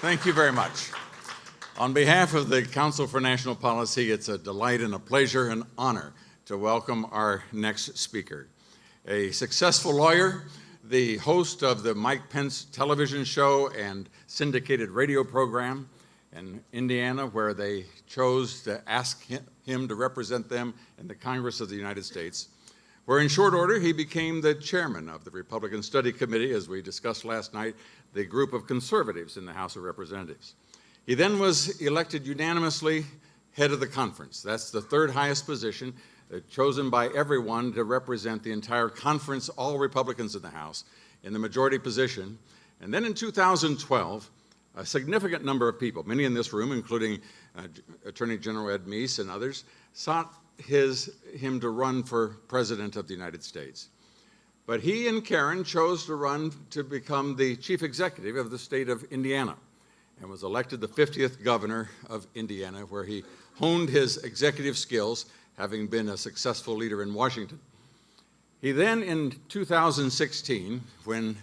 Thank you very much. On behalf of the Council for National Policy, it's a delight and a pleasure and honor to welcome our next speaker. A successful lawyer, the host of the Mike Pence television show and syndicated radio program in Indiana, where they chose to ask him to represent them in the Congress of the United States, where in short order he became the chairman of the Republican Study Committee, as we discussed last night, the group of conservatives in the House of Representatives. He then was elected unanimously head of the conference. That's the third highest position, chosen by everyone to represent the entire conference, all Republicans in the House, in the majority position. And then in 2012, a significant number of people, many in this room, including Attorney General Ed Meese and others, sought him to run for President of the United States. But he and Karen chose to run to become the chief executive of the state of Indiana and was elected the 50th governor of Indiana, where he honed his executive skills, having been a successful leader in Washington. He then, in 2016, when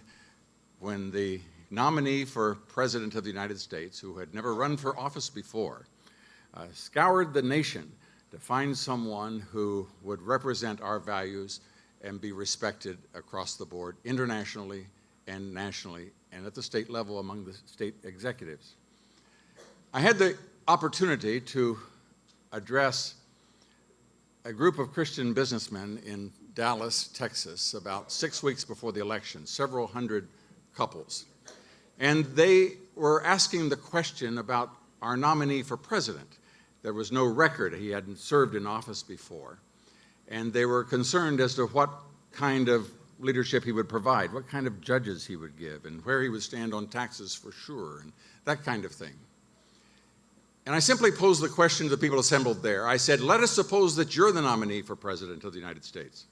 the nominee for President of the United States, who had never run for office before, scoured the nation to find someone who would represent our values and be respected across the board, internationally and nationally, and at the state level among the state executives. I had the opportunity to address a group of Christian businessmen in Dallas, Texas, about 6 weeks before the election, several hundred couples. And they were asking the question about our nominee for president. There was no record. He hadn't served in office before. And they were concerned as to what kind of leadership he would provide, what kind of judges he would give, and where he would stand on taxes for sure, and that kind of thing. And I simply posed the question to the people assembled there. I said, let us suppose that you're the nominee for President of the United States.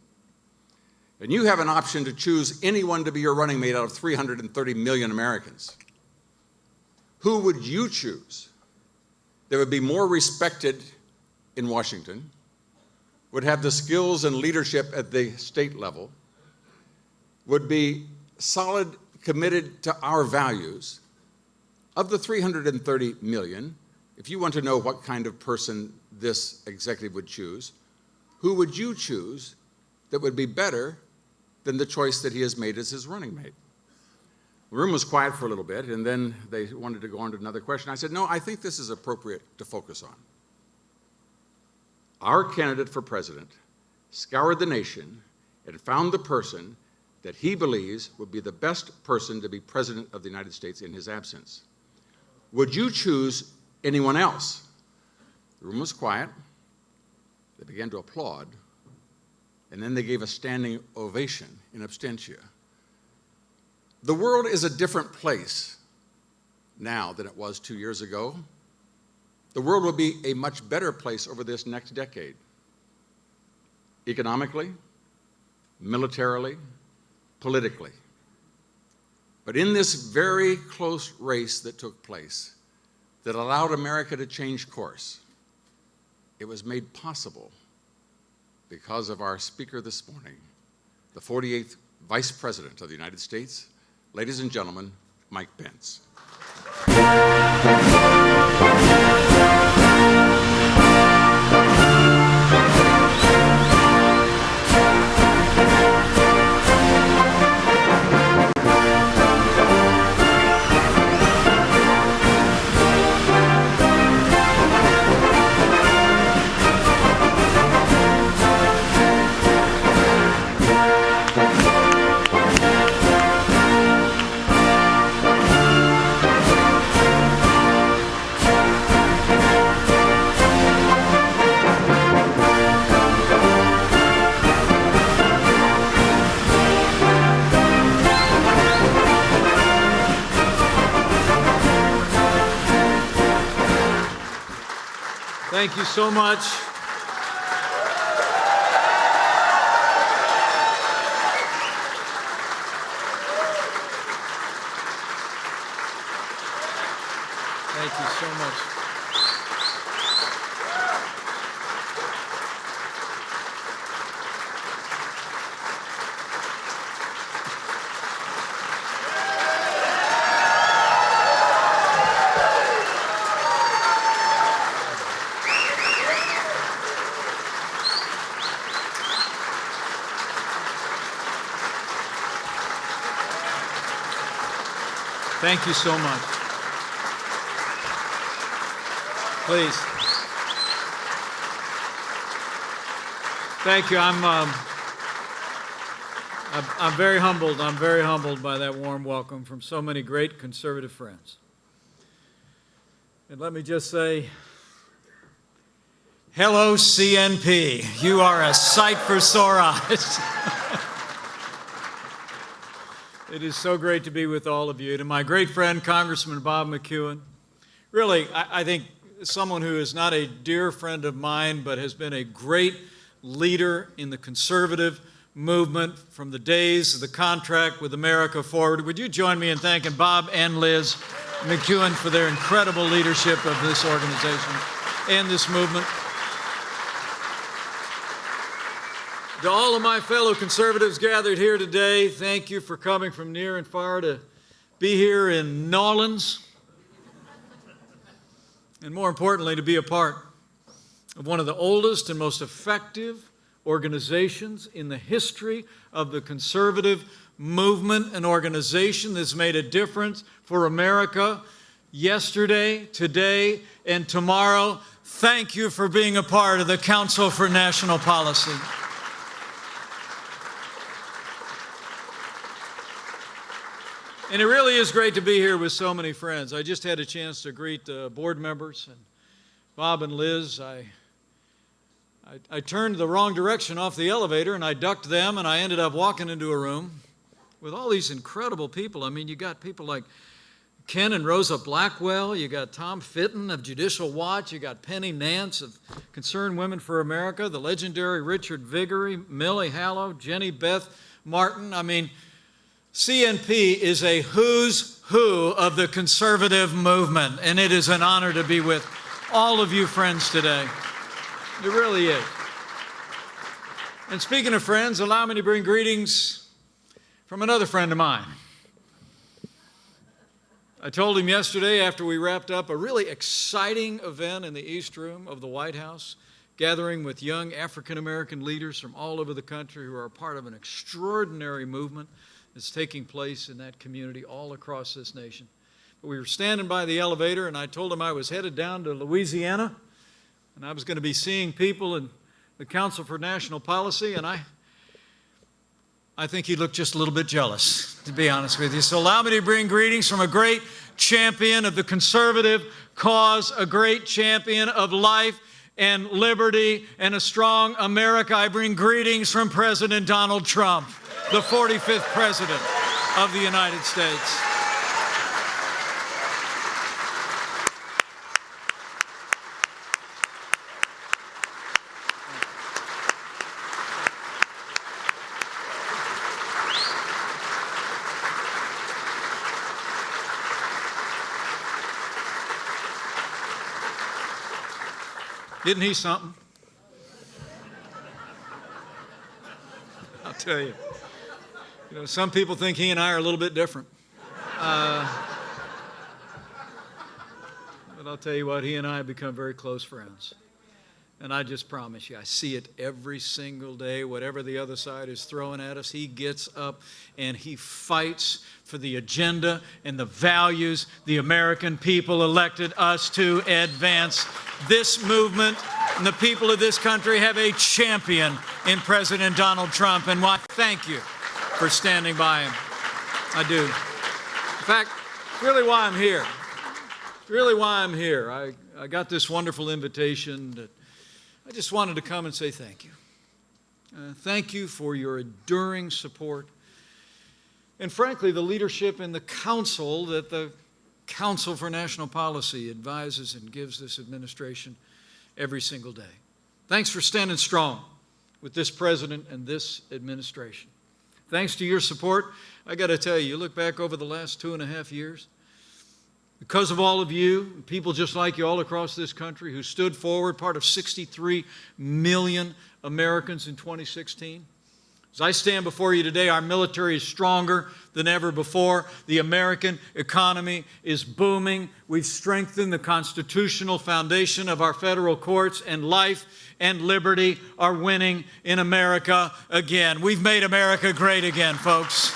And you have an option to choose anyone to be your running mate out of 330 million Americans. Who would you choose that would be more respected in Washington, would have the skills and leadership at the state level, would be solid, committed to our values? Of the 330 million, if you want to know what kind of person this executive would choose, who would you choose that would be better than the choice that he has made as his running mate? The room was quiet for a little bit, and then they wanted to go on to another question. I said, no, I think this is appropriate to focus on. Our candidate for president scoured the nation and found the person that he believes would be the best person to be president of the United States in his absence. Would you choose anyone else? The room was quiet. They began to applaud, and then they gave a standing ovation in absentia. The world is a different place now than it was 2 years ago. The world will be a much better place over this next decade, economically, militarily, politically. But in this very close race that took place, that allowed America to change course, it was made possible because of our speaker this morning, the 48th Vice President of the United States, ladies and gentlemen, Mike Pence. Thank you so much. Thank you so much. Thank you so much. Please. Thank you. I'm very humbled. I'm very humbled by that warm welcome from so many great conservative friends. And let me just say, hello, CNP. You are a sight for sore eyes. It is so great to be with all of you. To my great friend, Congressman Bob McEwen, really, I think someone who is not a dear friend of mine, but has been a great leader in the conservative movement from the days of the contract with America forward. Would you join me in thanking Bob and Liz McEwen for their incredible leadership of this organization and this movement? To all of my fellow conservatives gathered here today, thank you for coming from near and far to be here in New Orleans, and more importantly, to be a part of one of the oldest and most effective organizations in the history of the conservative movement, an organization that's made a difference for America yesterday, today, and tomorrow. Thank you for being a part of the Council for National Policy. And it really is great to be here with so many friends. I just had a chance to greet board members, and Bob and Liz. I turned the wrong direction off the elevator, and I ducked them, and I ended up walking into a room with all these incredible people. I mean, you got people like Ken and Rosa Blackwell, you got Tom Fitton of Judicial Watch, you got Penny Nance of Concerned Women for America, the legendary Richard Viguerie, Millie Hallow, Jenny Beth Martin. I mean, CNP is a who's who of the conservative movement, and it is an honor to be with all of you friends today. It really is. And speaking of friends, allow me to bring greetings from another friend of mine. I told him yesterday after we wrapped up a really exciting event in the East Room of the White House, gathering with young African-American leaders from all over the country who are part of an extraordinary movement that's taking place in that community all across this nation. But we were standing by the elevator, and I told him I was headed down to Louisiana, and I was going to be seeing people in the Council for National Policy, and I think he looked just a little bit jealous, to be honest with you. So allow me to bring greetings from a great champion of the conservative cause, a great champion of life and liberty and a strong America. I bring greetings from President Donald Trump, the 45th President of the United States. Isn't he something? I'll tell you. You know, some people think he and I are a little bit different. But I'll tell you what, he and I have become very close friends. And I just promise you, I see it every single day. Whatever the other side is throwing at us, he gets up and he fights for the agenda and the values the American people elected us to advance. This movement and the people of this country have a champion in President Donald Trump, and I thank you for standing by him. I do. In fact, really why I'm here. Really why I'm here. I got this wonderful invitation that I just wanted to come and say thank you. Thank you for your enduring support. And frankly, the leadership in the council that the Council for National Policy advises and gives this administration every single day. Thanks for standing strong with this president and this administration. Thanks to your support, I got to tell you, you look back over the last 2.5 years, because of all of you, people just like you all across this country who stood forward, part of 63 million Americans in 2016. As I stand before you today, our military is stronger than ever before. The American economy is booming. We've strengthened the constitutional foundation of our federal courts, and life and liberty are winning in America again. We've made America great again, folks.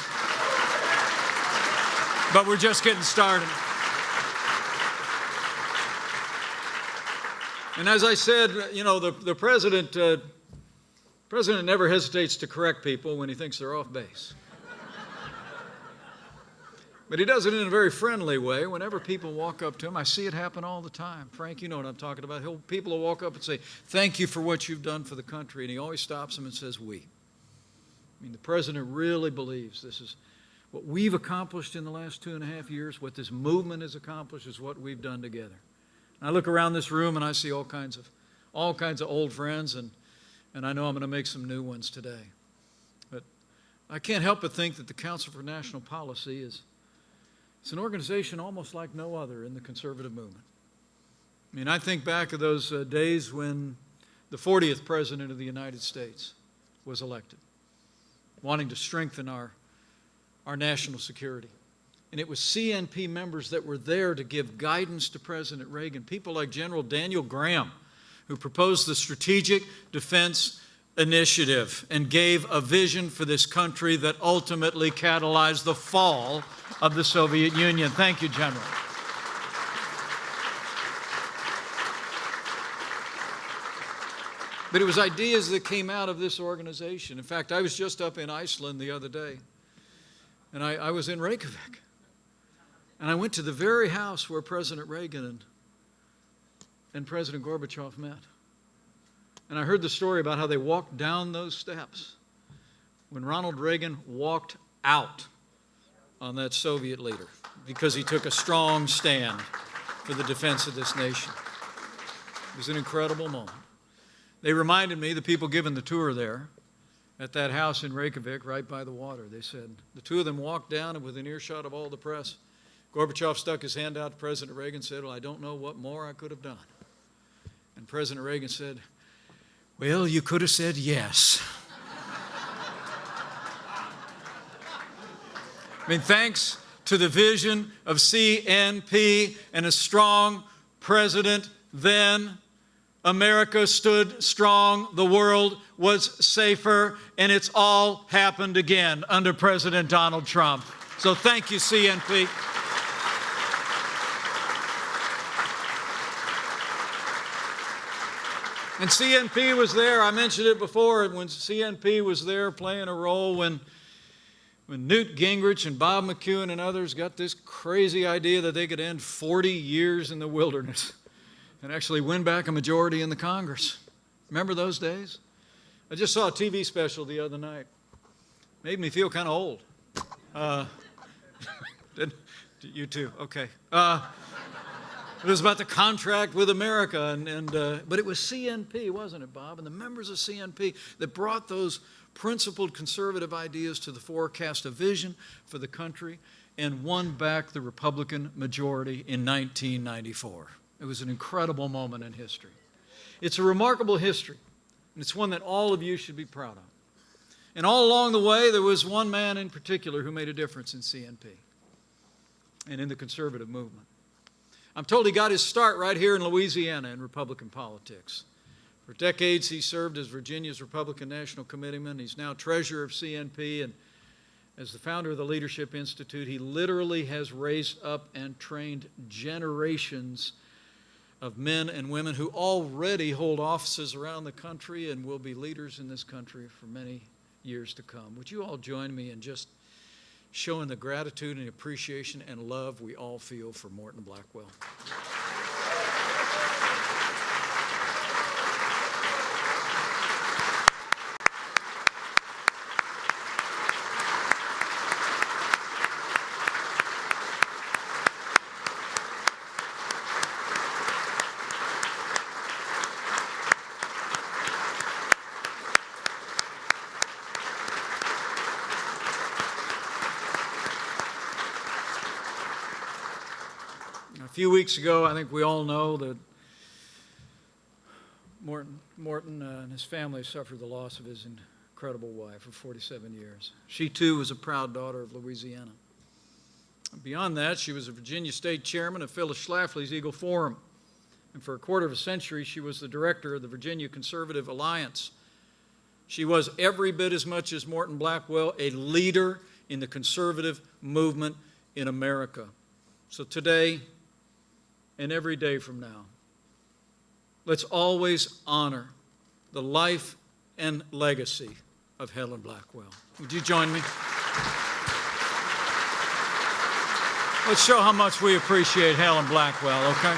but we're just getting started. And as I said, you know, the president never hesitates to correct people when he thinks they're off base. But he does it in a very friendly way. Whenever people walk up to him, I see it happen all the time. Frank, you know what I'm talking about. People will walk up and say, "Thank you for what you've done for the country." And he always stops them and says, "We." I mean, the president really believes this is what we've accomplished in the last 2.5 years, what this movement has accomplished is what we've done together. And I look around this room and I see all kinds of old friends, and I know I'm going to make some new ones today. But I can't help but think that the Council for National Policy it's an organization almost like no other in the conservative movement. I mean, I think back to those days when the 40th President of the United States was elected, wanting to strengthen our national security. And it was CNP members that were there to give guidance to President Reagan, people like General Daniel Graham, who proposed the Strategic Defense Initiative and gave a vision for this country that ultimately catalyzed the fall of the Soviet Union. Thank you, General. But it was ideas that came out of this organization. In fact, I was just up in Iceland the other day, and I was in Reykjavik. And I went to the very house where President Reagan and President Gorbachev met. And I heard the story about how they walked down those steps when Ronald Reagan walked out on that Soviet leader because he took a strong stand for the defense of this nation. It was an incredible moment. They reminded me, the people giving the tour there, at that house in Reykjavik right by the water, they said, the two of them walked down and within earshot of all the press, Gorbachev stuck his hand out to President Reagan and said, "Well, I don't know what more I could have done." And President Reagan said, "Well, you could have said yes." I mean, thanks to the vision of CNP and a strong president then, America stood strong, the world was safer, and it's all happened again under President Donald Trump. So thank you, CNP. And CNP was there, I mentioned it before, when CNP was there playing a role when Newt Gingrich and Bob McEwen and others got this crazy idea that they could end 40 years in the wilderness and actually win back a majority in the Congress. Remember those days? I just saw a TV special the other night. Made me feel kind of old. You too, okay. It was about the contract with America, but it was CNP, wasn't it, Bob? And the members of CNP that brought those principled conservative ideas to the fore, cast a vision for the country, and won back the Republican majority in 1994. It was an incredible moment in history. It's a remarkable history, and it's one that all of you should be proud of. And all along the way, there was one man in particular who made a difference in CNP and in the conservative movement. I'm told he got his start right here in Louisiana in Republican politics. For decades, he served as Virginia's Republican National Committeeman. He's now treasurer of CNP, and as the founder of the Leadership Institute, he literally has raised up and trained generations of men and women who already hold offices around the country and will be leaders in this country for many years to come. Would you all join me in just showing the gratitude and appreciation and love we all feel for Morton Blackwell? A few weeks ago, I think we all know that Morton and his family suffered the loss of his incredible wife of 47 years. She, too, was a proud daughter of Louisiana. Beyond that, she was a Virginia State Chairman of Phyllis Schlafly's Eagle Forum. And for a quarter of a century, she was the director of the Virginia Conservative Alliance. She was every bit as much as Morton Blackwell a leader in the conservative movement in America. So today and every day from now, let's always honor the life and legacy of Helen Blackwell. Would you join me? Let's show how much we appreciate Helen Blackwell, okay?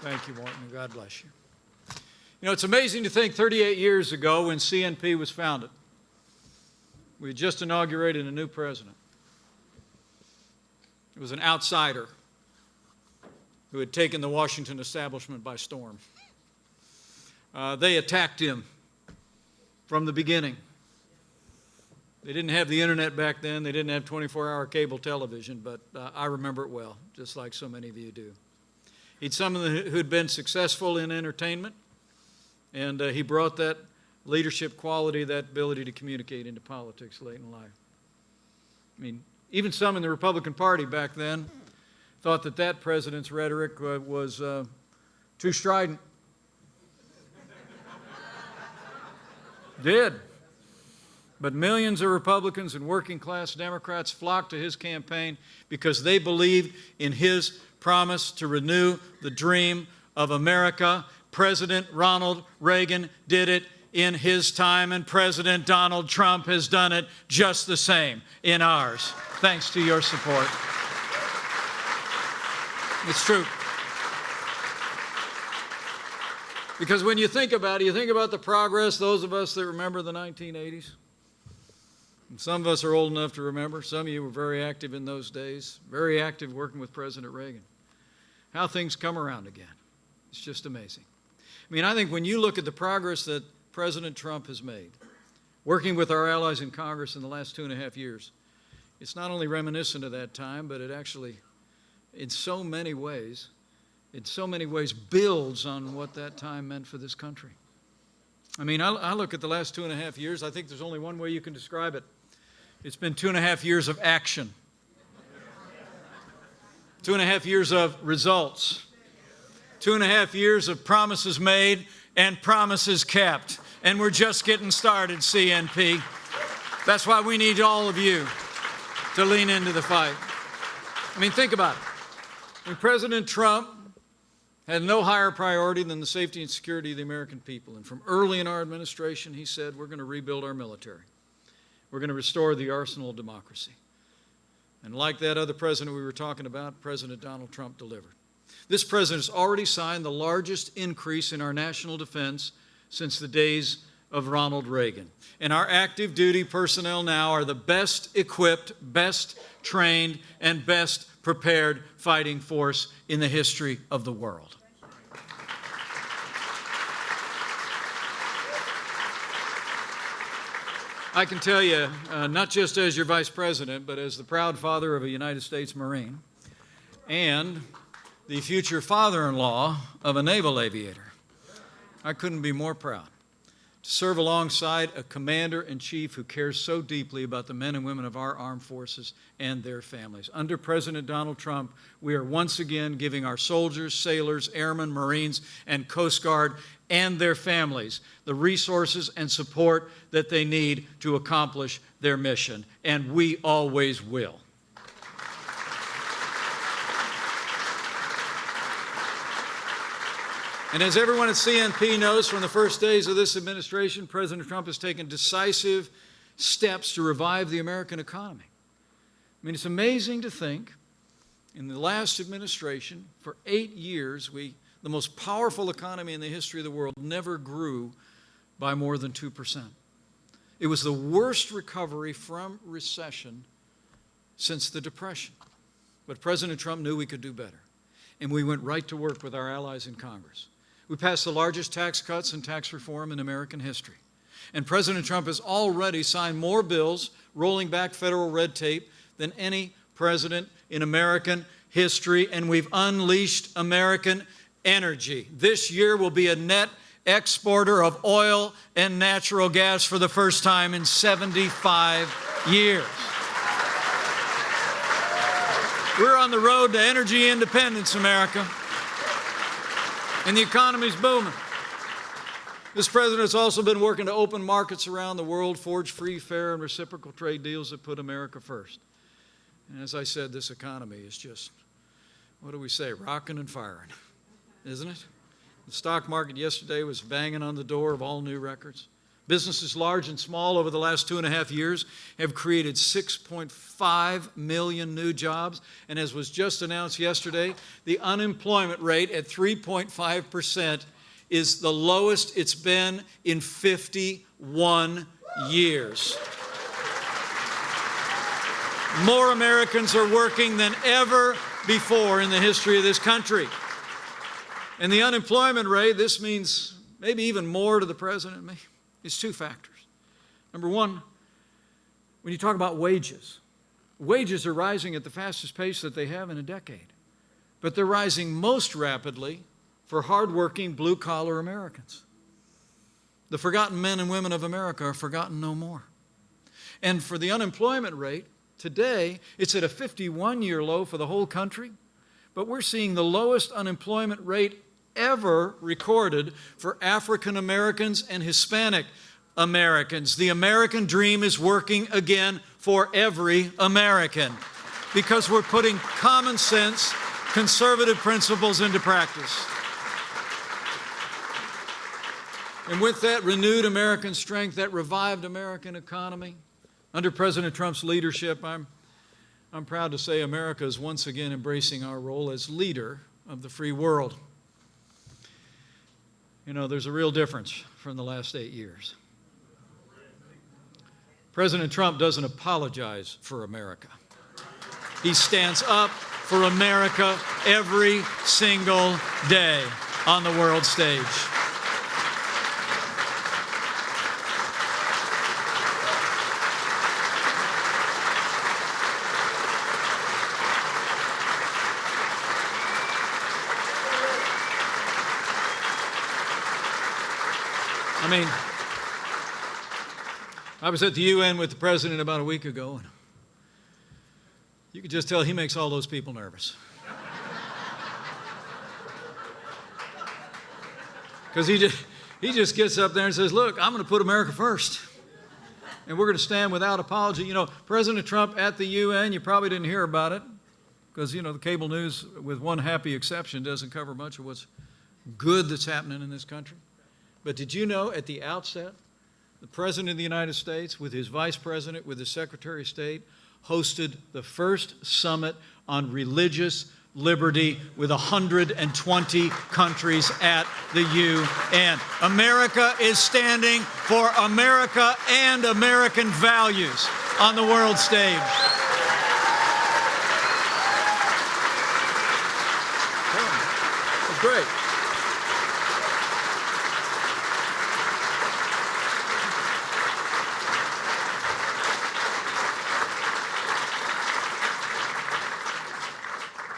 Thank you, Morton, and God bless you. You know, it's amazing to think 38 years ago when CNP was founded, we had just inaugurated a new president. It was an outsider who had taken the Washington establishment by storm. They attacked him from the beginning. They didn't have the internet back then. They didn't have 24-hour cable television, but I remember it well, just like so many of you do. He'd someone who'd been successful in entertainment, and he brought that leadership quality, that ability to communicate into politics late in life. I mean, even some in the Republican Party back then thought that that president's rhetoric was too strident. Did. But millions of Republicans and working-class Democrats flocked to his campaign because they believed in his promise to renew the dream of America. President Ronald Reagan did it in his time, and President Donald Trump has done it just the same in ours, thanks to your support. It's true. Because when you think about it, you think about the progress, those of us that remember the 1980s. And some of us are old enough to remember. Some of you were very active in those days, very active working with President Reagan. How things come around again. It's just amazing. I mean, I think when you look at the progress that President Trump has made, working with our allies in Congress in the last 2.5 years, it's not only reminiscent of that time, but it actually, in so many ways, builds on what that time meant for this country. I mean, I look at the last 2.5 years, I think there's only one way you can describe it. It's been 2.5 years of action. 2.5 years of results. 2.5 years of promises made and promises kept. And we're just getting started, CNP. That's why we need all of you to lean into the fight. I mean, think about it. When President Trump had no higher priority than the safety and security of the American people. And from early in our administration, he said, we're going to rebuild our military. We're going to restore the arsenal of democracy. And like that other president we were talking about, President Donald Trump delivered. This president has already signed the largest increase in our national defense since the days of Ronald Reagan. And our active duty personnel now are the best equipped, best trained, and best prepared fighting force in the history of the world. I can tell you, not just as your vice president, but as the proud father of a United States Marine and the future father-in-law of a naval aviator, I couldn't be more proud to serve alongside a commander-in-chief who cares so deeply about the men and women of our armed forces and their families. Under President Donald Trump, we are once again giving our soldiers, sailors, airmen, Marines, and Coast Guard and their families the resources and support that they need to accomplish their mission, and we always will. And as everyone at CNP knows, from the first days of this administration, President Trump has taken decisive steps to revive the American economy. I mean, it's amazing to think in the last administration, for 8 years, the most powerful economy in the history of the world never grew by more than 2%. It was the worst recovery from recession since the Depression. But President Trump knew we could do better. And we went right to work with our allies in Congress. We passed the largest tax cuts and tax reform in American history. And President Trump has already signed more bills rolling back federal red tape than any president in American history, and we've unleashed American energy. This year will be a net exporter of oil and natural gas for the first time in 75 years. We're on the road to energy independence, America. And the economy's booming. This president's also been working to open markets around the world, forge free, fair, and reciprocal trade deals that put America first. And as I said, this economy is just, what do we say, rocking and firing, isn't it? The stock market yesterday was banging on the door of all new records. Businesses large and small over the last 2.5 years have created 6.5 million new jobs. And as was just announced yesterday, the unemployment rate at 3.5% is the lowest it's been in 51 years. More Americans are working than ever before in the history of this country. And the unemployment rate, this means maybe even more to the president and me. It's two factors. Number one, when you talk about wages, wages are rising at the fastest pace that they have in a decade. But they're rising most rapidly for hardworking, blue-collar Americans. The forgotten men and women of America are forgotten no more. And for the unemployment rate, today, it's at a 51-year low for the whole country. But we're seeing the lowest unemployment rate ever recorded for African Americans and Hispanic Americans. The American dream is working again for every American because we're putting common sense, conservative principles into practice. And with that renewed American strength, that revived American economy, under President Trump's leadership, I'm proud to say America is once again embracing our role as leader of the free world. You know, there's a real difference from the last 8 years. President Trump doesn't apologize for America. He stands up for America every single day on the world stage. I mean, I was at the UN with the president about a week ago, and you could just tell he makes all those people nervous. Because he just gets up there and says, look, I'm going to put America first. And we're going to stand without apology. You know, President Trump at the UN, you probably didn't hear about it, because, you know, the cable news, with one happy exception, doesn't cover much of what's good that's happening in this country. But did you know at the outset, the President of the United States, with his Vice President, with his Secretary of State, hosted the first summit on religious liberty with 120 countries at the UN. America is standing for America and American values on the world stage. That's great.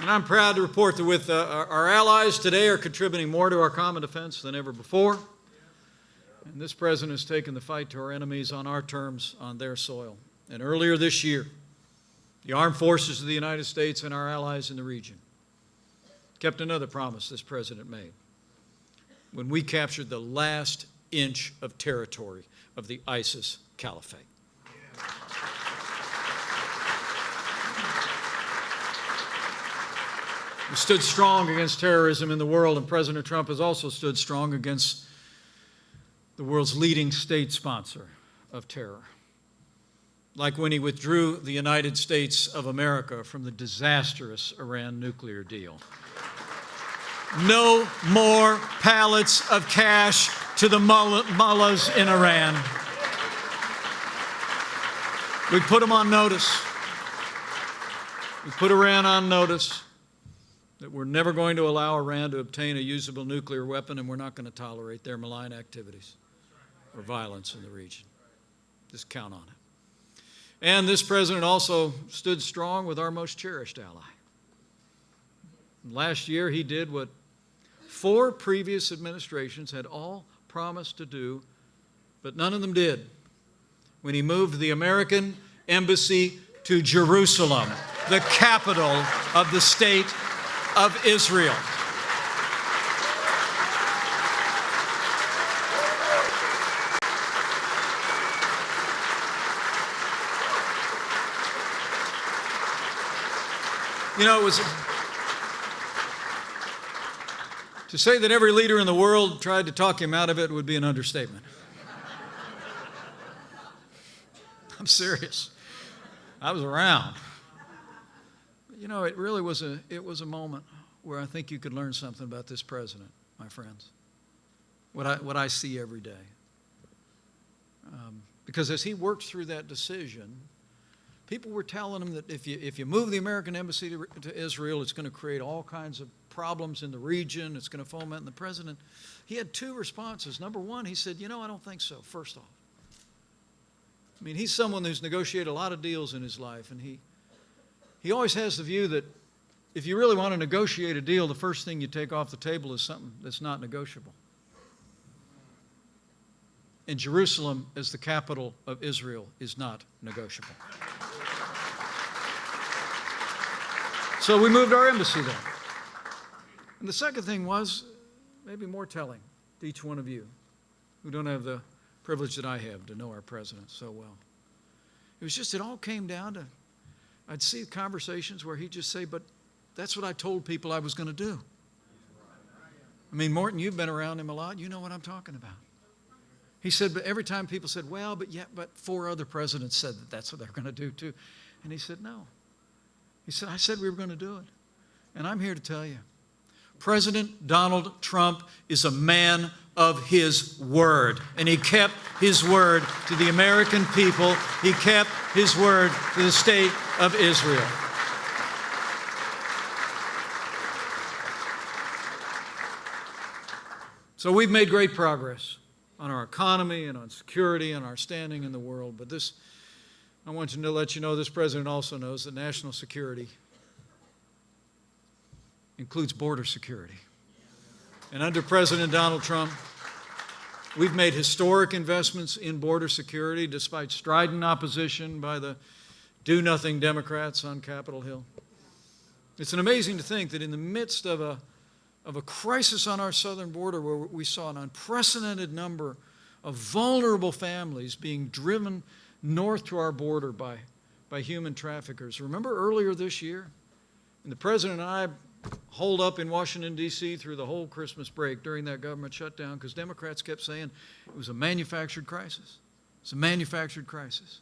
And I'm proud to report that with our allies today are contributing more to our common defense than ever before. And this president has taken the fight to our enemies on our terms, on their soil. And earlier this year, the armed forces of the United States and our allies in the region kept another promise this president made when we captured the last inch of territory of the ISIS caliphate. We stood strong against terrorism in the world, and President Trump has also stood strong against the world's leading state sponsor of terror. Like when he withdrew the United States of America from the disastrous Iran nuclear deal. No more pallets of cash to the mullahs in Iran. We put them on notice. We put Iran on notice that we're never going to allow Iran to obtain a usable nuclear weapon, and we're not going to tolerate their malign activities or violence in the region. Just count on it. And this president also stood strong with our most cherished ally. Last year, he did what 4 previous administrations had all promised to do, but none of them did, when he moved the American embassy to Jerusalem. the capital of the state of Israel. You know, to say that every leader in the world tried to talk him out of it would be an understatement. I'm serious. I was around. But, you know, it really was a moment where I think you could learn something about this president, my friends. What I see every day. Because as he worked through that decision, people were telling him that if you move the American embassy to Israel, it's going to create all kinds of problems in the region. It's going to foment. And the president, he had two responses. Number one, he said, you know, I don't think so, first off. I mean, he's someone who's negotiated a lot of deals in his life, and he always has the view that if you really want to negotiate a deal, the first thing you take off the table is something that's not negotiable. And Jerusalem, as the capital of Israel, is not negotiable. So we moved our embassy there. And the second thing was, maybe more telling to each one of you who don't have the privilege that I have to know our president so well. It all came down to, I'd see conversations where he'd just say, but that's what I told people I was going to do. I mean, Morton, you've been around him a lot. You know what I'm talking about. He said, but every time people said, well, but 4 other presidents said that that's what they're going to do too. And he said, no. He said, I said we were going to do it. And I'm here to tell you, President Donald Trump is a man of his word. And he kept his word to the American people. He kept his word to the state of Israel. So we've made great progress on our economy and on security and our standing in the world. But I want to let you know, this president also knows that national security includes border security. And under President Donald Trump, we've made historic investments in border security despite strident opposition by the do-nothing Democrats on Capitol Hill. It's amazing to think that in the midst of a crisis on our southern border where we saw an unprecedented number of vulnerable families being driven north to our border by human traffickers. Remember earlier this year, and the president and I holed up in Washington, D.C. through the whole Christmas break during that government shutdown because Democrats kept saying it was a manufactured crisis. It's a manufactured crisis.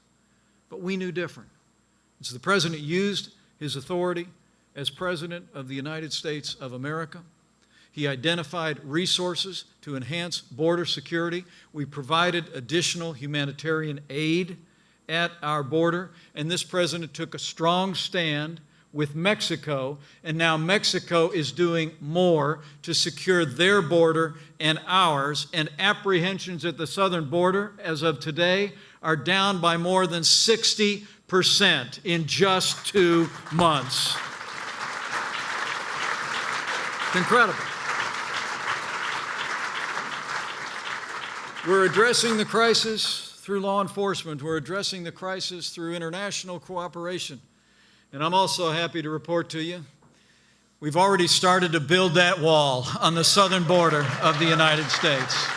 But we knew different. And so the president used his authority as president of the United States of America. He identified resources to enhance border security. We provided additional humanitarian aid at our border. And this president took a strong stand with Mexico, and now Mexico is doing more to secure their border and ours, and apprehensions at the southern border, as of today, are down by more than 60% in just 2 months. It's incredible. We're addressing the crisis through law enforcement. We're addressing the crisis through international cooperation. And I'm also happy to report to you, we've already started to build that wall on the southern border of the United States.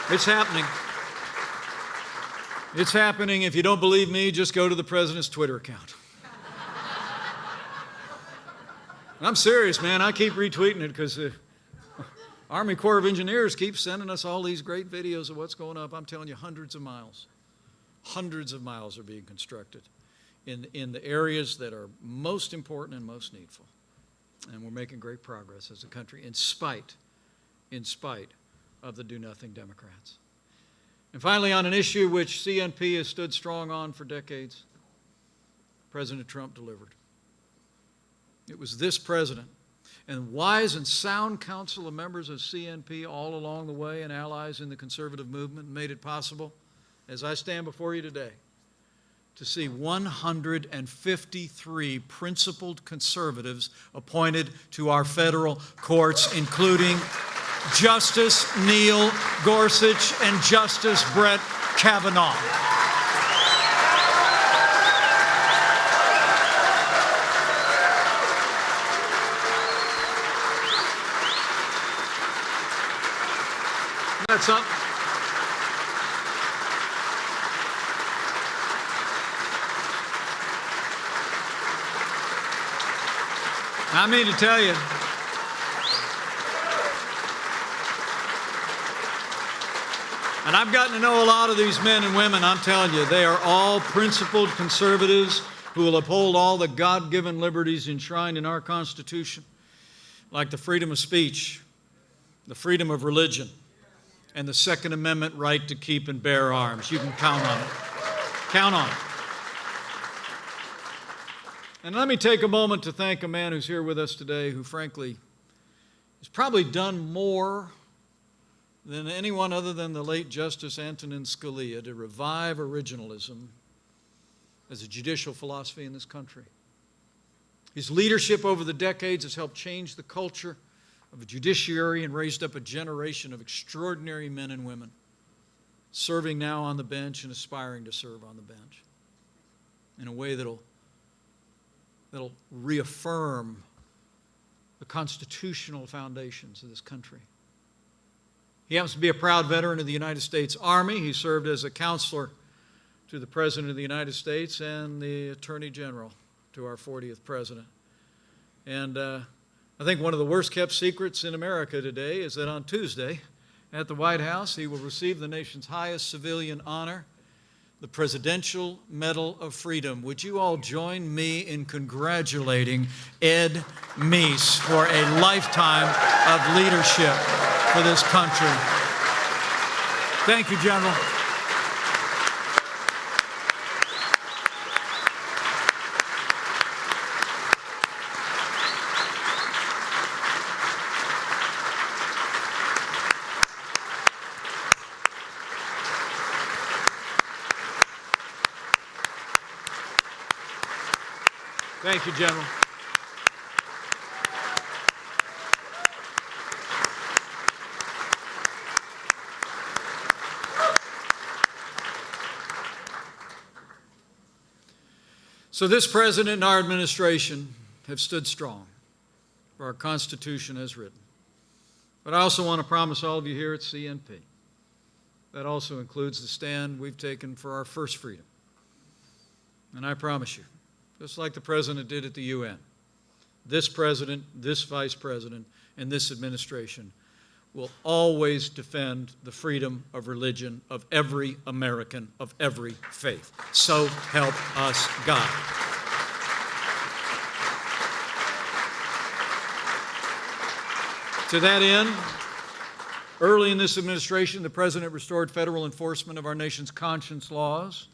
It's happening. It's happening. If you don't believe me, just go to the president's Twitter account. I'm serious, man. I keep retweeting it because the Army Corps of Engineers keeps sending us all these great videos of what's going up. I'm telling you, hundreds of miles are being constructed in the areas that are most important and most needful. And we're making great progress as a country in spite of the do-nothing Democrats. And finally, on an issue which CNP has stood strong on for decades, President Trump delivered. It was this president and wise and sound counsel of members of CNP all along the way and allies in the conservative movement made it possible, as I stand before you today, to see 153 principled conservatives appointed to our federal courts, including Justice Neil Gorsuch and Justice Brett Kavanaugh. That's up. I mean to tell you, and I've gotten to know a lot of these men and women. I'm telling you, they are all principled conservatives who will uphold all the God-given liberties enshrined in our Constitution, like the freedom of speech, the freedom of religion, and the Second Amendment right to keep and bear arms. You can count on it. Count on it. And let me take a moment to thank a man who's here with us today who, frankly, has probably done more than anyone other than the late Justice Antonin Scalia to revive originalism as a judicial philosophy in this country. His leadership over the decades has helped change the culture of a judiciary and raised up a generation of extraordinary men and women, serving now on the bench and aspiring to serve on the bench in a way that'll reaffirm the constitutional foundations of this country. He happens to be a proud veteran of the United States Army. He served as a counselor to the President of the United States and the Attorney General to our 40th President. And I think one of the worst-kept secrets in America today is that on Tuesday at the White House, he will receive the nation's highest civilian honor, the Presidential Medal of Freedom. Would you all join me in congratulating Ed Meese for a lifetime of leadership for this country? Thank you, General. Thank you, General. So this president and our administration have stood strong for our Constitution as written. But I also want to promise all of you here at CNP that also includes the stand we've taken for our first freedom. And I promise you, just like the president did at the UN, this president, this vice president, and this administration will always defend the freedom of religion of every American of every faith. So help us God. To that end, early in this administration, the president restored federal enforcement of our nation's conscience laws.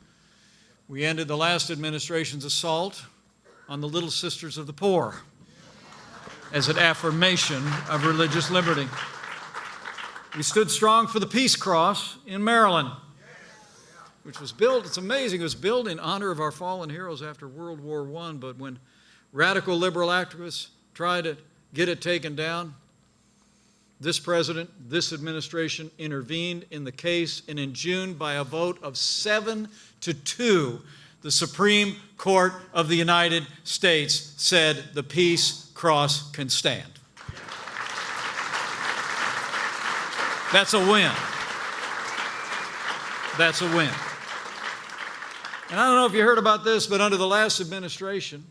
We ended the last administration's assault on the Little Sisters of the Poor as an affirmation of religious liberty. We stood strong for the Peace Cross in Maryland, which was built, it's amazing, it was built in honor of our fallen heroes after World War I, but when radical liberal activists tried to get it taken down, this president, this administration intervened in the case, and in June, by a vote of 7-2, the Supreme Court of the United States said the Peace Cross can stand. That's a win. That's a win. And I don't know if you heard about this, but under the last administration,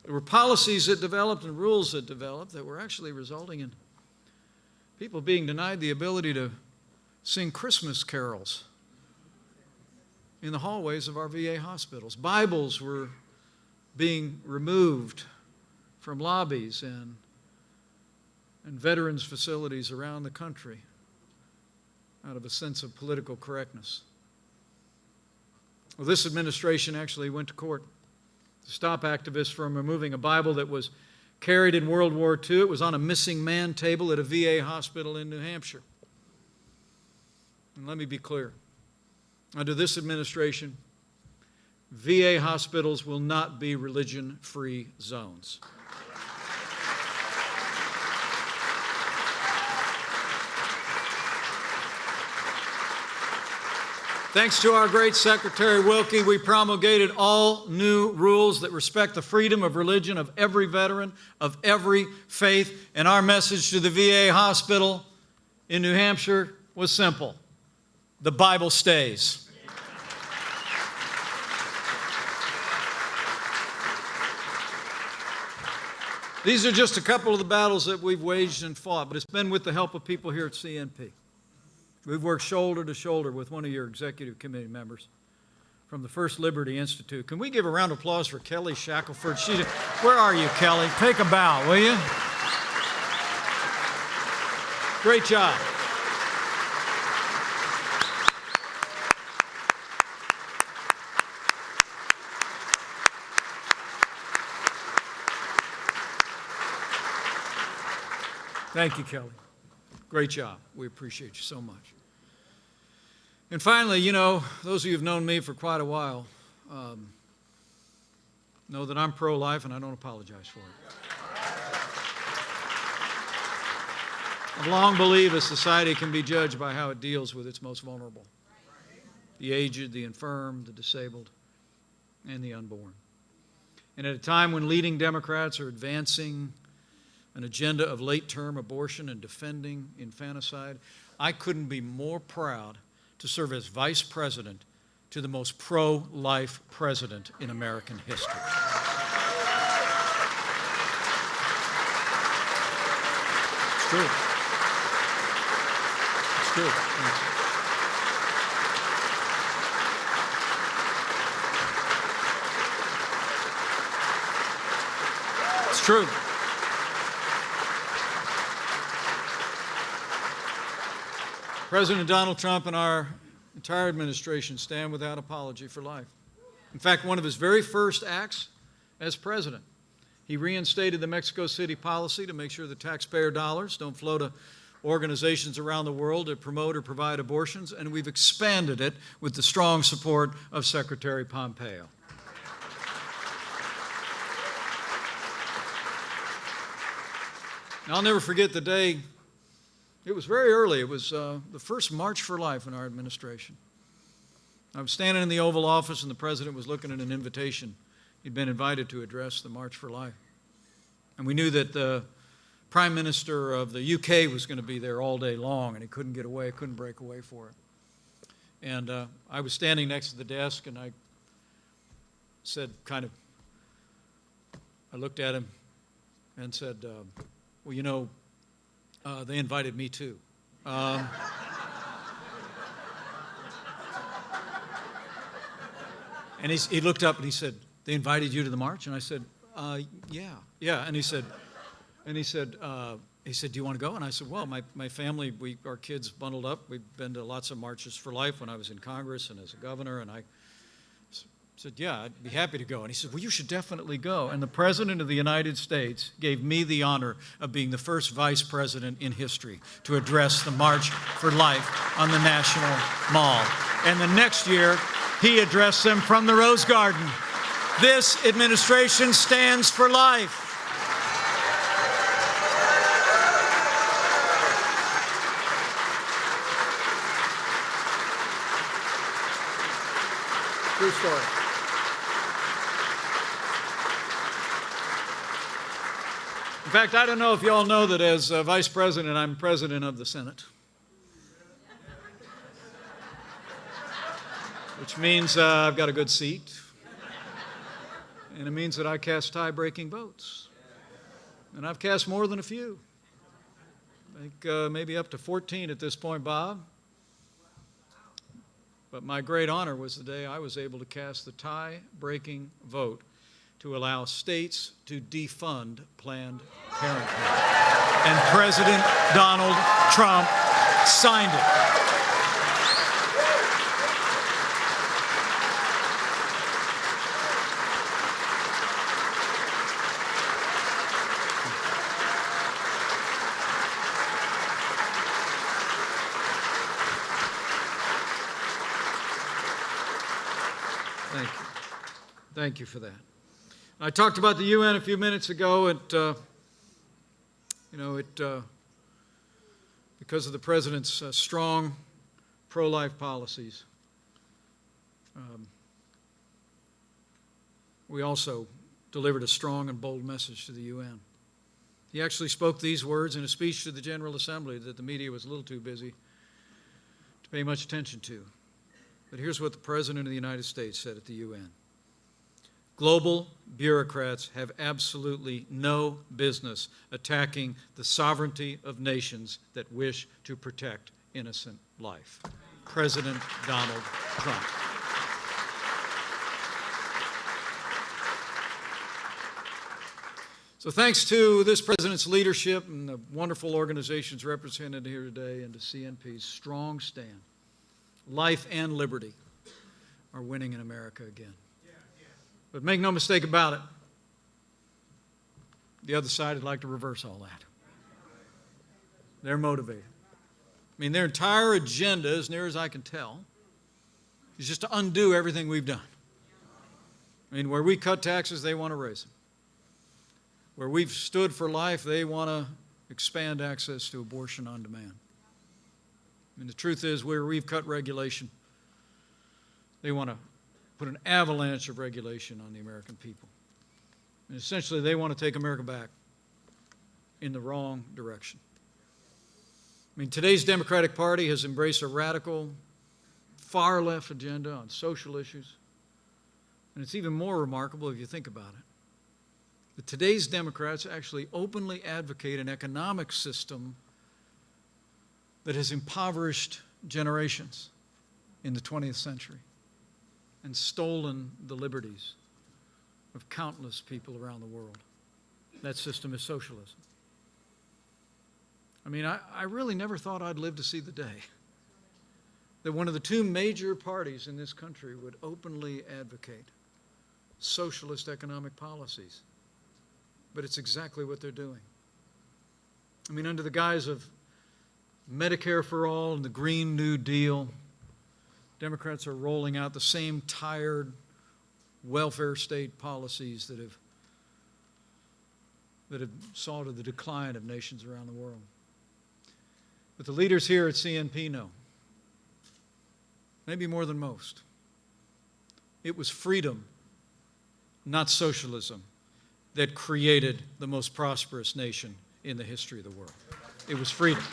there were policies that developed and rules that developed that were actually resulting in people being denied the ability to sing Christmas carols in the hallways of our VA hospitals. Bibles were being removed from lobbies and veterans facilities around the country out of a sense of political correctness. Well, this administration actually went to court to stop activists from removing a Bible that was carried in World War II. It was on a missing man table at a VA hospital in New Hampshire. And let me be clear. Under this administration, VA hospitals will not be religion-free zones. Thanks to our great Secretary Wilkie, we promulgated all new rules that respect the freedom of religion of every veteran, of every faith, and our message to the VA hospital in New Hampshire was simple: the Bible stays. These are just a couple of the battles that we've waged and fought, but it's been with the help of people here at CNP. We've worked shoulder to shoulder with one of your executive committee members from the First Liberty Institute. Can we give a round of applause for Kelly Shackelford? Where are you, Kelly? Take a bow, will you? Great job. Thank you, Kelly. Great job. We appreciate you so much. And finally, you know, those of you who've known me for quite a while know that I'm pro-life, and I don't apologize for it. I've long believed a society can be judged by how it deals with its most vulnerable: the aged, the infirm, the disabled, and the unborn. And at a time when leading Democrats are advancing an agenda of late-term abortion and defending infanticide, I couldn't be more proud to serve as vice president to the most pro-life president in American history. It's true. It's true. It's true. President Donald Trump and our entire administration stand without apology for life. In fact, one of his very first acts as president, he reinstated the Mexico City policy to make sure the taxpayer dollars don't flow to organizations around the world that promote or provide abortions, and we've expanded it with the strong support of Secretary Pompeo. I'll never forget the day. It was very early. It was the first March for Life in our administration. I was standing in the Oval Office, and the president was looking at an invitation. He'd been invited to address the March for Life. And we knew that the Prime Minister of the UK was going to be there all day long, and he couldn't get away, couldn't break away for it. And I was standing next to the desk, and I said, I looked at him and said, well, you know, they invited me too. And he looked up and he said, they invited you to the march? And I said, yeah. And he said, do you want to go? And I said, well, my family, our kids bundled up. We've been to lots of marches for life when I was in Congress and as a governor. And I said, yeah, I'd be happy to go. And he said, well, you should definitely go. And the President of the United States gave me the honor of being the first vice president in history to address the March for Life on the National Mall. And the next year, he addressed them from the Rose Garden. This administration stands for life. True story. In fact, I don't know if you all know that as vice president, I'm president of the Senate. Which means I've got a good seat. And it means that I cast tie-breaking votes. And I've cast more than a few. I think maybe up to 14 at this point, Bob. But my great honor was the day I was able to cast the tie-breaking vote to allow states to defund Planned Parenthood. And President Donald Trump signed it. Thank you. Thank you for that. I talked about the UN a few minutes ago. Because of the president's strong pro-life policies, we also delivered a strong and bold message to the UN. He actually spoke these words in a speech to the General Assembly that the media was a little too busy to pay much attention to. But here's what the President of the United States said at the UN. Global bureaucrats have absolutely no business attacking the sovereignty of nations that wish to protect innocent life. President Donald Trump. So thanks to this president's leadership and the wonderful organizations represented here today and to CNP's strong stand, life and liberty are winning in America again. But make no mistake about it, the other side would like to reverse all that. They're motivated. I mean, their entire agenda, as near as I can tell, is just to undo everything we've done. I mean, where we cut taxes, they want to raise them. Where we've stood for life, they want to expand access to abortion on demand. I mean, the truth is, where we've cut regulation, they want to put an avalanche of regulation on the American people. And essentially, they want to take America back in the wrong direction. I mean, today's Democratic Party has embraced a radical, far-left agenda on social issues. And it's even more remarkable if you think about it. That today's Democrats actually openly advocate an economic system that has impoverished generations in the 20th century and stolen the liberties of countless people around the world. That system is socialism. I mean, I really never thought I'd live to see the day that one of the two major parties in this country would openly advocate socialist economic policies. But it's exactly what they're doing. I mean, under the guise of Medicare for all and the Green New Deal, Democrats are rolling out the same tired welfare state policies that have saw to the decline of nations around the world. But the leaders here at CNP know, maybe more than most, it was freedom, not socialism, that created the most prosperous nation in the history of the world. It was freedom.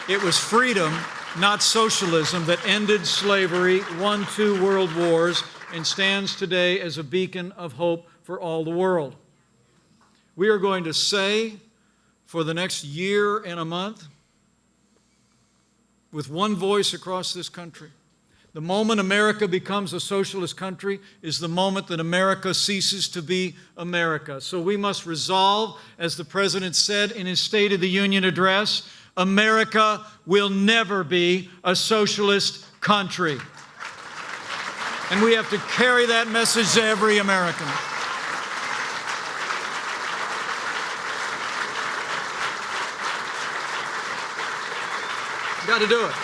It was freedom, not socialism, that ended slavery, won 2 world wars, and stands today as a beacon of hope for all the world. We are going to say for the next year and a month, with one voice across this country, the moment America becomes a socialist country is the moment that America ceases to be America. So we must resolve, as the President said in his State of the Union address, America will never be a socialist country. And we have to carry that message to every American. You've got to do it.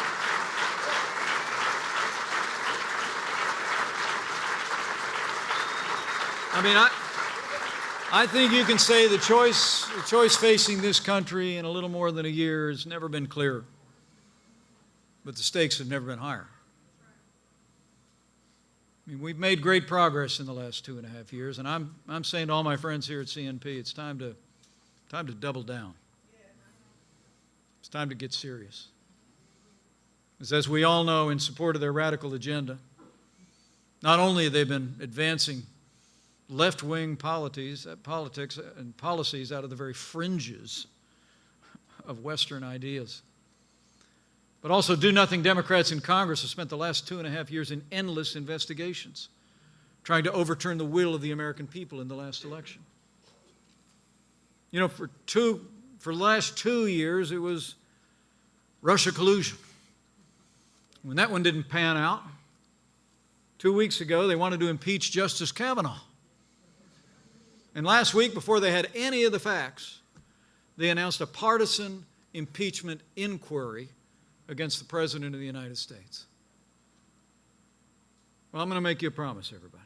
I mean, I think you can say the choice facing this country in a little more than a year has never been clearer. But the stakes have never been higher. I mean, we've made great progress in the last 2.5 years, and I'm saying to all my friends here at CNP, it's time to double down. It's time to get serious. Because as we all know, in support of their radical agenda, not only have they been advancing left-wing politics and policies out of the very fringes of Western ideas, but also do-nothing Democrats in Congress have spent the last 2.5 years in endless investigations, trying to overturn the will of the American people in the last election. You know, for the last 2 years, it was Russia collusion. When that one didn't pan out, 2 weeks ago, they wanted to impeach Justice Kavanaugh. And last week, before they had any of the facts, they announced a partisan impeachment inquiry against the President of the United States. Well, I'm going to make you a promise, everybody.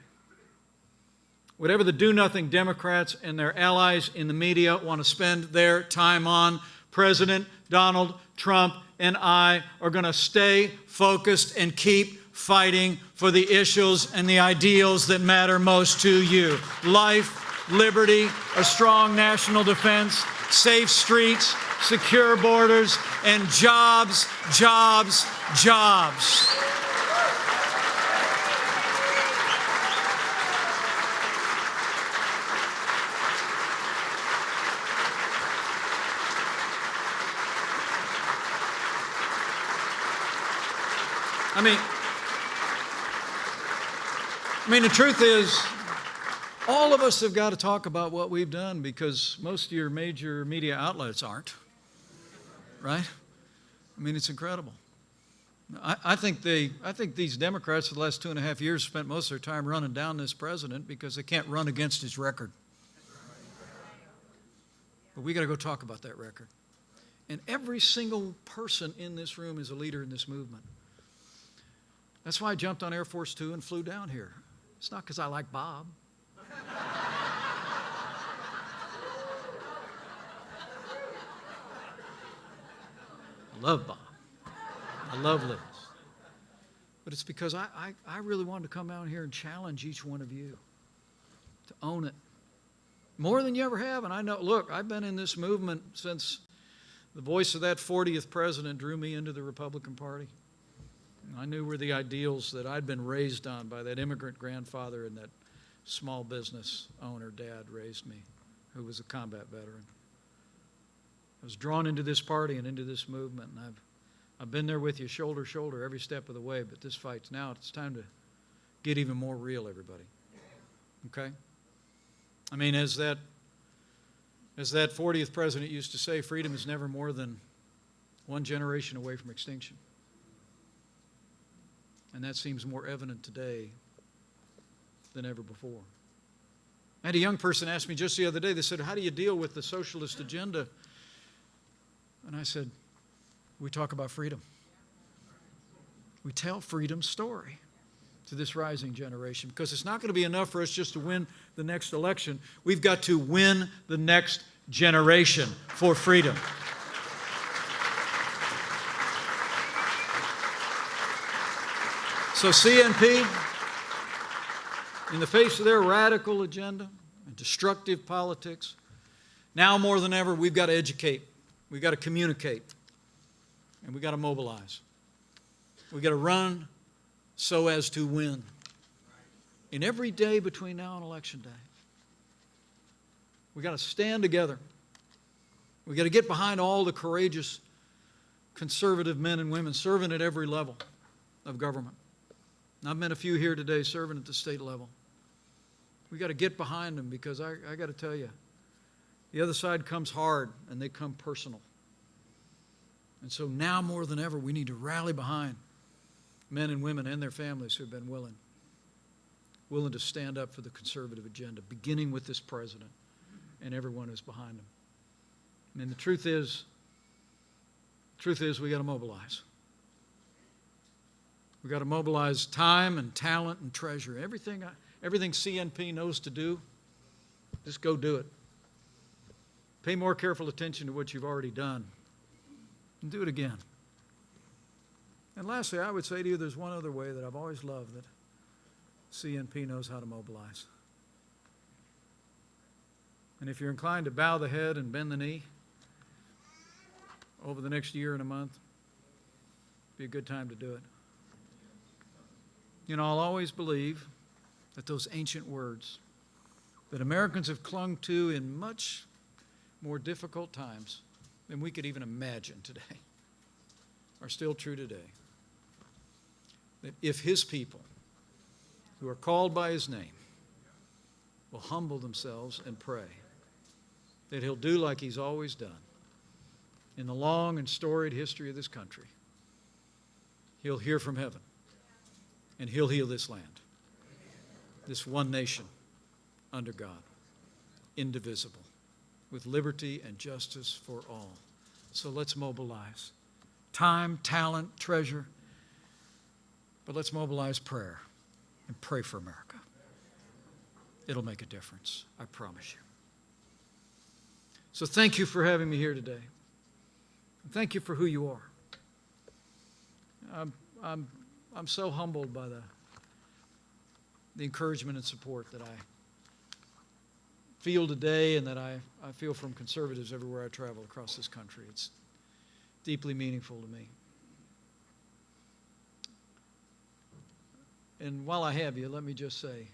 whatever the do-nothing Democrats and their allies in the media want to spend their time on, President Donald Trump and I are going to stay focused and keep fighting for the issues and the ideals that matter most to you. Life, liberty, a strong national defense, safe streets, secure borders, and jobs, jobs, jobs. I mean, the truth is, all of us have got to talk about what we've done because most of your major media outlets aren't, right? I mean, it's incredible. I think these Democrats for the last 2.5 years spent most of their time running down this president because they can't run against his record. But we got to go talk about that record. And every single person in this room is a leader in this movement. That's why I jumped on Air Force Two and flew down here. It's not because I like Bob. I love Bob. I love Liz. But it's because I really wanted to come out here and challenge each one of you to own it. More than you ever have. And I know, look, I've been in this movement since the voice of that 40th president drew me into the Republican Party. I knew were the ideals that I'd been raised on by that immigrant grandfather and that small business owner dad raised me, who was a combat veteran. I was drawn into this party and into this movement, and I've been there with you shoulder to shoulder every step of the way, but this fight's now, it's time to get even more real, everybody. Okay? I mean, as that 40th president used to say, freedom is never more than one generation away from extinction. And that seems more evident today than ever before. I had a young person ask me just the other day, they said, how do you deal with the socialist agenda? And I said, we talk about freedom. We tell freedom's story to this rising generation because it's not going to be enough for us just to win the next election. We've got to win the next generation for freedom. So CNP, in the face of their radical agenda and destructive politics, now more than ever, we've got to educate, we've got to communicate, and we've got to mobilize. We've got to run so as to win in every day between now and Election Day. We've got to stand together. We've got to get behind all the courageous conservative men and women serving at every level of government. And I've met a few here today serving at the state level. We've got to get behind them because I got to tell you, the other side comes hard and they come personal. And so now more than ever, we need to rally behind men and women and their families who have been willing to stand up for the conservative agenda, beginning with this president and everyone who's behind him. I mean, the truth is we got to mobilize. We've got to mobilize time and talent and treasure. Everything CNP knows to do, just go do it. Pay more careful attention to what you've already done and do it again. And lastly, I would say to you there's one other way that I've always loved that CNP knows how to mobilize. And if you're inclined to bow the head and bend the knee over the next year and a month, it'd be a good time to do it. You know, I'll always believe that those ancient words that Americans have clung to in much more difficult times than we could even imagine today are still true today. That if his people, who are called by his name, will humble themselves and pray, that he'll do like he's always done in the long and storied history of this country. He'll hear from heaven. And he'll heal this land, this one nation under God, indivisible, with liberty and justice for all. So let's mobilize time, talent, treasure, but let's mobilize prayer and pray for America. it'll make a difference. I promise you. So thank you for having me here today. Thank you for who you are. I'm so humbled by the encouragement and support that I feel today and that I feel from conservatives everywhere I travel across this country. It's deeply meaningful to me. And while I have you, let me just say,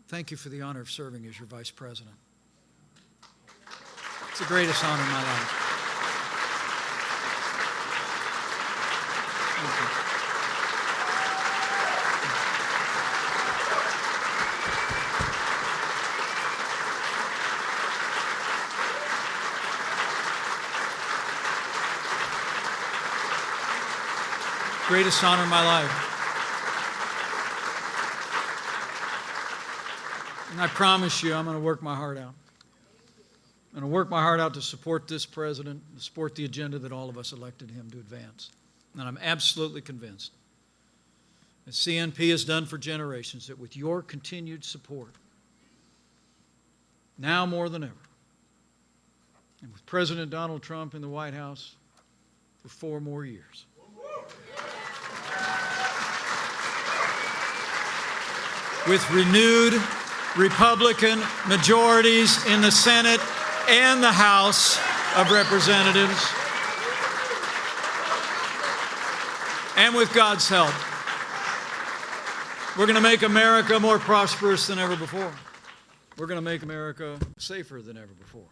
thank you for the honor of serving as your vice president. It's the greatest honor in my life. Thank you. Greatest honor in my life. And I promise you, I'm going to work my heart out. I'm going to work my heart out to support this president, to support the agenda that all of us elected him to advance. And I'm absolutely convinced, as CNP has done for generations, that with your continued support, now more than ever, and with President Donald Trump in the White House for 4 more years, with renewed Republican majorities in the Senate and the House of Representatives, and with God's help, we're going to make America more prosperous than ever before. We're going to make America safer than ever before.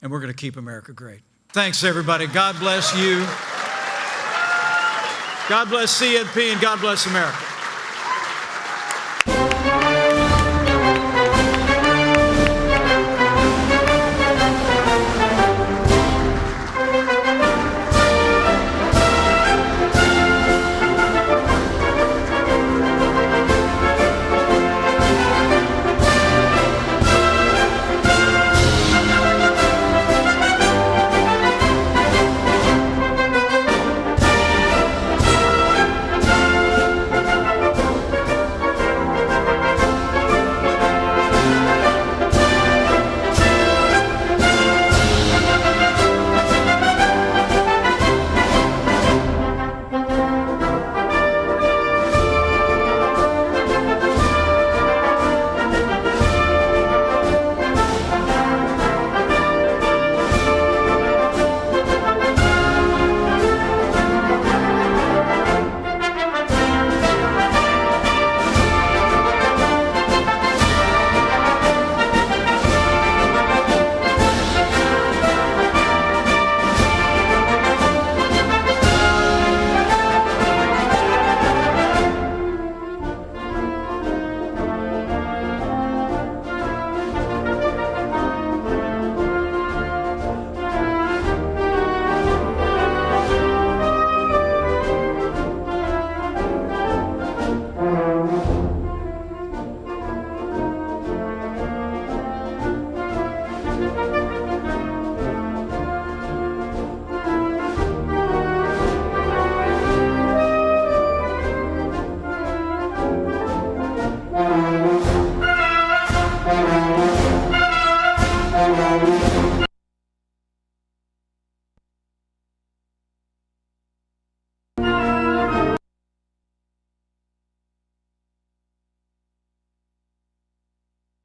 And we're going to keep America great. Thanks, everybody. God bless you. God bless CNP, and God bless America.